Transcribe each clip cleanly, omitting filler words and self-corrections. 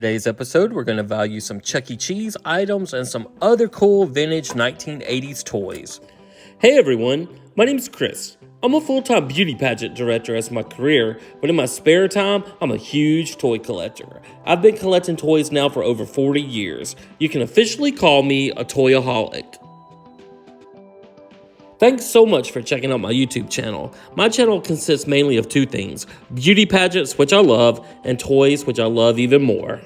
Today's episode, we're going to value some Chuck E. Cheese items and some other cool vintage 1980s toys. Hey everyone, my name's Chris. I'm a full-time beauty pageant director as my career, but in my spare time, I'm a huge toy collector. I've been collecting toys now for over 40 years. You can officially call me a toyaholic. Thanks so much for checking out my YouTube channel. My channel consists mainly of two things: beauty pageants, which I love, and toys, which I love even more.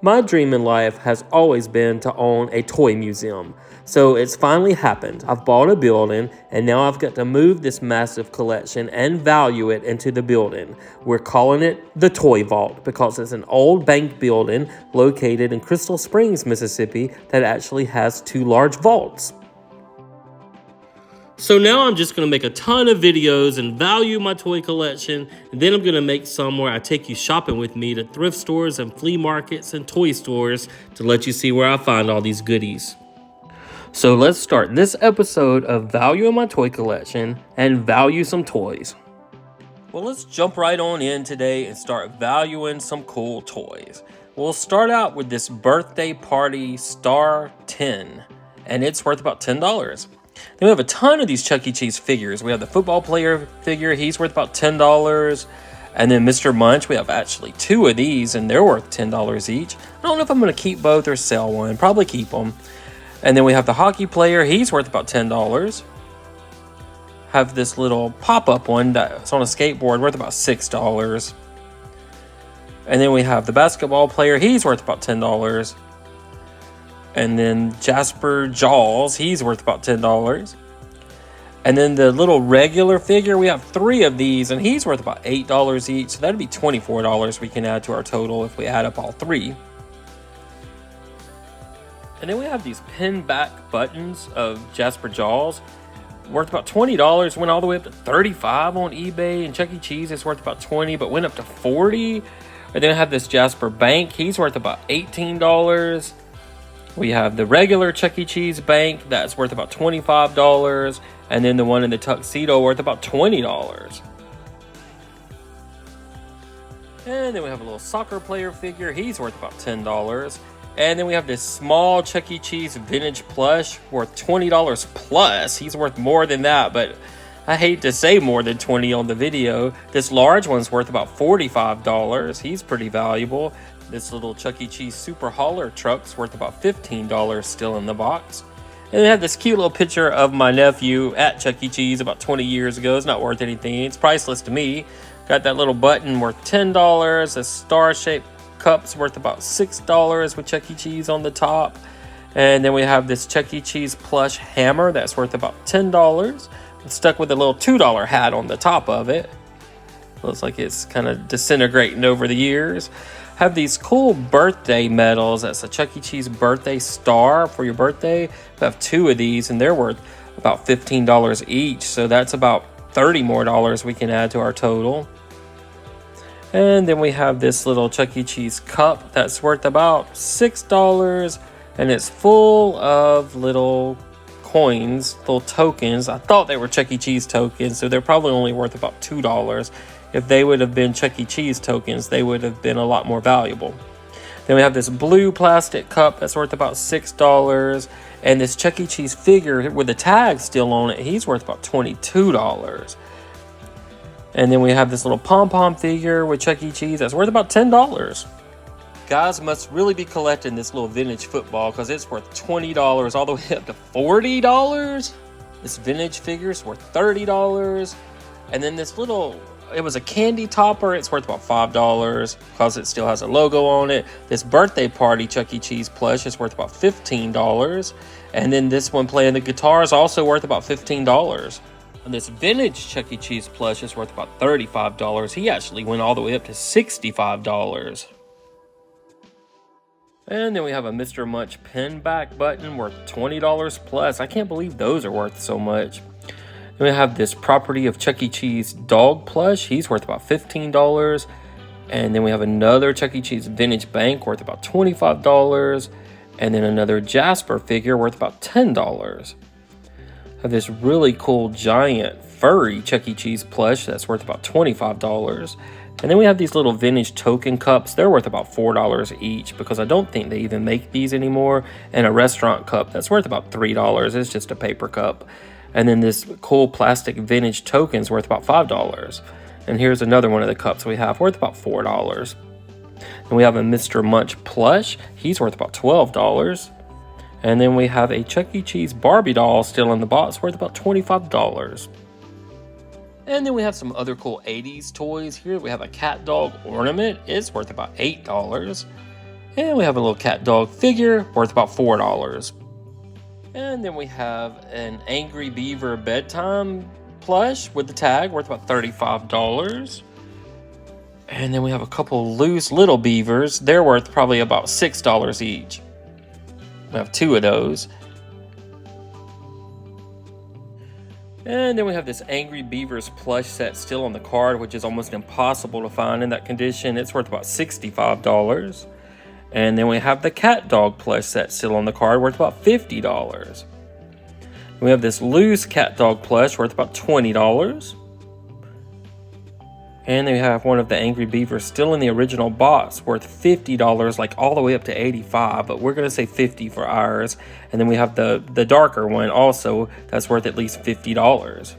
My dream in life has always been to own a toy museum, so it's finally happened. I've bought a building, and now I've got to move this massive collection and value it into the building. We're calling it the Toy Vault because it's an old bank building located in Crystal Springs, Mississippi that actually has two large vaults. So now I'm just going to make a ton of videos and value my toy collection, and then I'm going to make some where I take you shopping with me to thrift stores and flea markets and toy stores to let you see where I find all these goodies. So let's start this episode of valuing my toy collection and value some toys. Well, let's jump right on in today and start valuing some cool toys. We'll start out with this birthday party Star 10, and it's worth about $10. Then we have a ton of these Chuck E. Cheese figures. We have the football player figure. He's worth about $10. And then Mr. Munch, we have actually two of these, and they're worth $10 each. I don't know if I'm going to keep both or sell one. Probably keep them. And then we have the hockey player. He's worth about $10. Have this little pop-up one that's on a skateboard, worth about $6. And then we have the basketball player. He's worth about $10. And then Jasper Jaws, he's worth about $10. And then the little regular figure, we have three of these, and he's worth about $8 each. So that'd be $24 we can add to our total if we add up all three. And then we have these pin back buttons of Jasper Jaws, worth about $20. Went all the way up to $35 on eBay, and Chuck E. Cheese is worth about $20, but went up to $40. And then I have this Jasper Bank, he's worth about $18. We have the regular Chuck E. Cheese bank that's worth about $25, and then the one in the tuxedo worth about $20. And then we have a little soccer player figure. He's worth about $10. And then we have this small Chuck E. Cheese vintage plush worth $20 plus. He's worth more than that, but I hate to say more than $20 on the video. This large one's worth about $45. He's pretty valuable. This little Chuck E. Cheese super hauler truck's worth about $15 still in the box. And they have this cute little picture of my nephew at Chuck E. Cheese about 20 years ago. It's not worth anything. It's priceless to me. Got that little button worth $10. A star-shaped cup's worth about $6 with Chuck E. Cheese on the top. And then we have this Chuck E. Cheese plush hammer that's worth about $10. It's stuck with a little $2 hat on the top of it. Looks like it's kind of disintegrating over the years. Have these cool birthday medals. That's a Chuck E. Cheese birthday star for your birthday. We have two of these, and they're worth about $15 each. So that's about $30 more we can add to our total. And then we have this little Chuck E. Cheese cup that's worth about $6, and it's full of little coins, little tokens. I thought they were Chuck E. Cheese tokens, so they're probably only worth about $2. If they would have been Chuck E. Cheese tokens, they would have been a lot more valuable. Then we have this blue plastic cup that's worth about $6. And this Chuck E. Cheese figure with the tag still on it, he's worth about $22. And then we have this little pom-pom figure with Chuck E. Cheese that's worth about $10. Guys must really be collecting this little vintage football because it's worth $20 all the way up to $40. This vintage figure is worth $30. And then this little... it was a candy topper. It's worth about $5 because it still has a logo on it. This birthday party Chuck E. Cheese plush is worth about $15. And then this one playing the guitar is also worth about $15. And this vintage Chuck E. Cheese plush is worth about $35. He actually went all the way up to $65. And then we have a Mr. Munch pin back button worth $20 plus. I can't believe those are worth so much. Then we have this property of Chuck E. Cheese dog plush. He's worth about $15. And then we have another Chuck E. Cheese vintage bank worth about $25. And then another Jasper figure worth about $10. Have this really cool giant furry Chuck E. Cheese plush that's worth about $25. And then we have these little vintage token cups. They're worth about $4 each because I don't think they even make these anymore. And a restaurant cup that's worth about $3. It's just a paper cup. And then this cool plastic vintage token's worth about $5. And here's another one of the cups we have worth about $4. And we have a Mr. Munch plush. He's worth about $12. And then we have a Chuck E. Cheese Barbie doll still in the box worth about $25. And then we have some other cool 80s toys. Here we have a cat dog ornament. It's worth about $8. And we have a little cat dog figure worth about $4. And then we have an Angry Beaver bedtime plush with the tag worth about $35. And then we have a couple loose little beavers. They're worth probably about $6 each. We have two of those. And then we have this Angry Beavers plush set still on the card, which is almost impossible to find in that condition. It's worth about $65. And then we have the cat dog plush set still on the card, worth about $50. We have this loose cat dog plush worth about $20. And then we have one of the Angry Beavers still in the original box worth $50, like all the way up to $85, but we're going to say $50 for ours. And then we have the darker one also that's worth at least $50.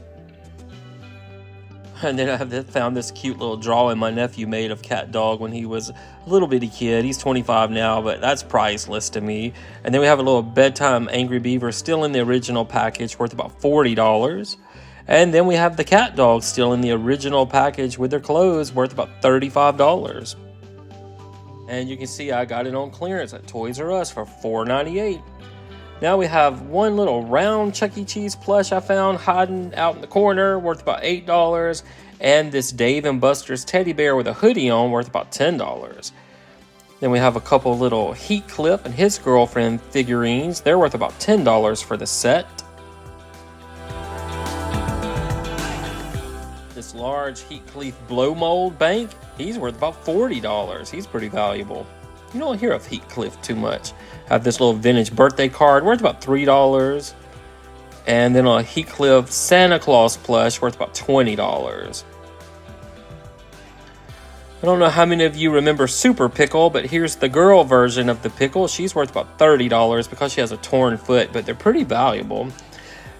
And then I found this cute little drawing my nephew made of Cat Dog when he was a little bitty kid. He's 25 now, but that's priceless to me. And then we have a little bedtime Angry Beaver still in the original package worth about $40. And then we have the cat dog still in the original package with their clothes worth about $35. And you can see I got it on clearance at Toys R Us for $4.98. Now we have one little round Chuck E. Cheese plush I found hiding out in the corner worth about $8. And this Dave & Buster's teddy bear with a hoodie on worth about $10. Then we have a couple little Heathcliff and his girlfriend figurines. They're worth about $10 for the set. This large Heathcliff blow mold bank, he's worth about $40. He's pretty valuable. You don't hear of Heathcliff too much. I have this little vintage birthday card worth about $3. And then a Heathcliff Santa Claus plush worth about $20. I don't know how many of you remember Super Pickle, but here's the girl version of the pickle. She's worth about $30 because she has a torn foot, but they're pretty valuable.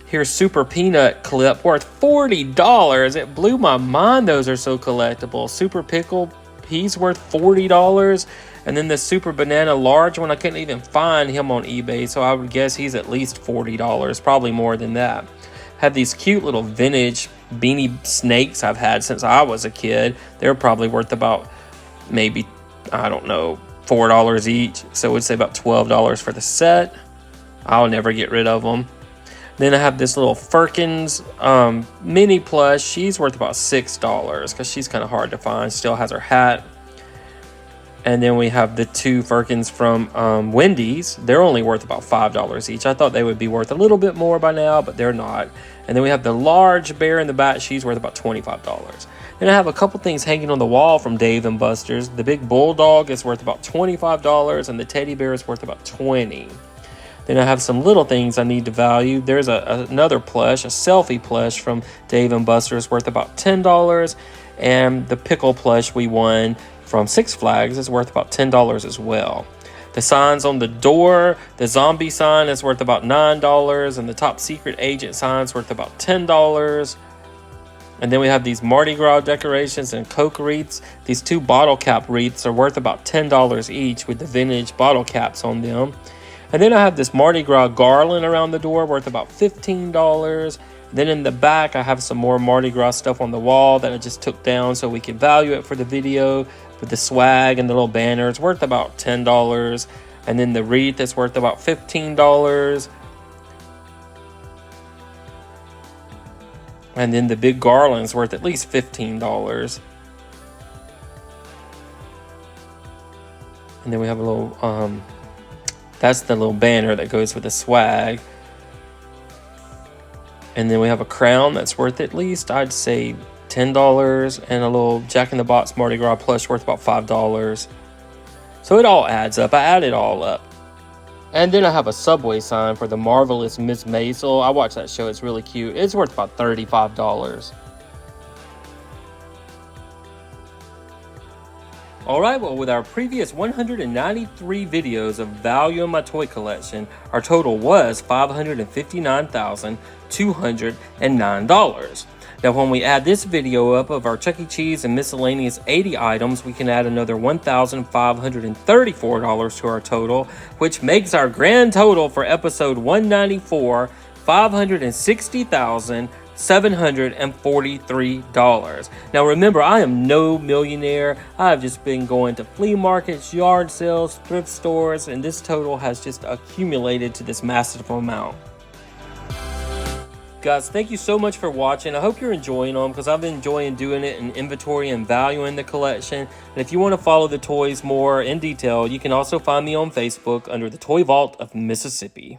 Here's Super Peanut Clip worth $40. It blew my mind those are so collectible. Super Pickle, he's worth $40. And then the Super Banana Large one, I couldn't even find him on eBay, so I would guess he's at least $40, probably more than that. Have these cute little vintage beanie snakes I've had since I was a kid. They're probably worth about maybe, I don't know, $4 each. So we'd say about $12 for the set. I'll never get rid of them. Then I have this little Firkins mini plush. She's worth about $6 because she's kind of hard to find. Still has her hat. And then we have the two Firkins from Wendy's. They're only worth about $5 each. I thought they would be worth a little bit more by now, but they're not. And then we have the large bear in the back. She's worth about $25. Then I have a couple things hanging on the wall from Dave & Buster's. The big bulldog is worth about $25, and the teddy bear is worth about $20. Then I have some little things I need to value. There's another plush, a selfie plush from Dave & Buster's worth about $10. And the pickle plush we won from Six Flags is worth about $10 as well. The signs on the door, the zombie sign is worth about $9. And the top secret agent sign is worth about $10. And then we have these Mardi Gras decorations and Coke wreaths. These two bottle cap wreaths are worth about $10 each with the vintage bottle caps on them. And then I have this Mardi Gras garland around the door worth about $15. Then in the back, I have some more Mardi Gras stuff on the wall that I just took down so we can value it for the video. With the swag and the little banners worth about $10. And then the wreath is worth about $15. And then the big garland's worth at least $15. And then we have a little, that's the little banner that goes with the swag. And then we have a crown that's worth at least, I'd say, $10. And a little Jack in the Box Mardi Gras plush worth about $5. So it all adds up. I add it all up. And then I have a Subway sign for the Marvelous Miss Maisel. I watch that show. It's really cute. It's worth about $35. Alright, well, with our previous 193 videos of value in my toy collection, our total was $559,209. Now, when we add this video up of our Chuck E. Cheese and miscellaneous 80 items, we can add another $1,534 to our total, which makes our grand total for episode 194 $560,743. Now remember, I am no millionaire. I've just been going to flea markets, yard sales, thrift stores, and this total has just accumulated to this massive amount. Guys, thank you so much for watching. I hope you're enjoying them because I've been enjoying doing it and inventory and valuing the collection. And if you want to follow the toys more in detail, you can also find me on Facebook under the Toy Vault of Mississippi.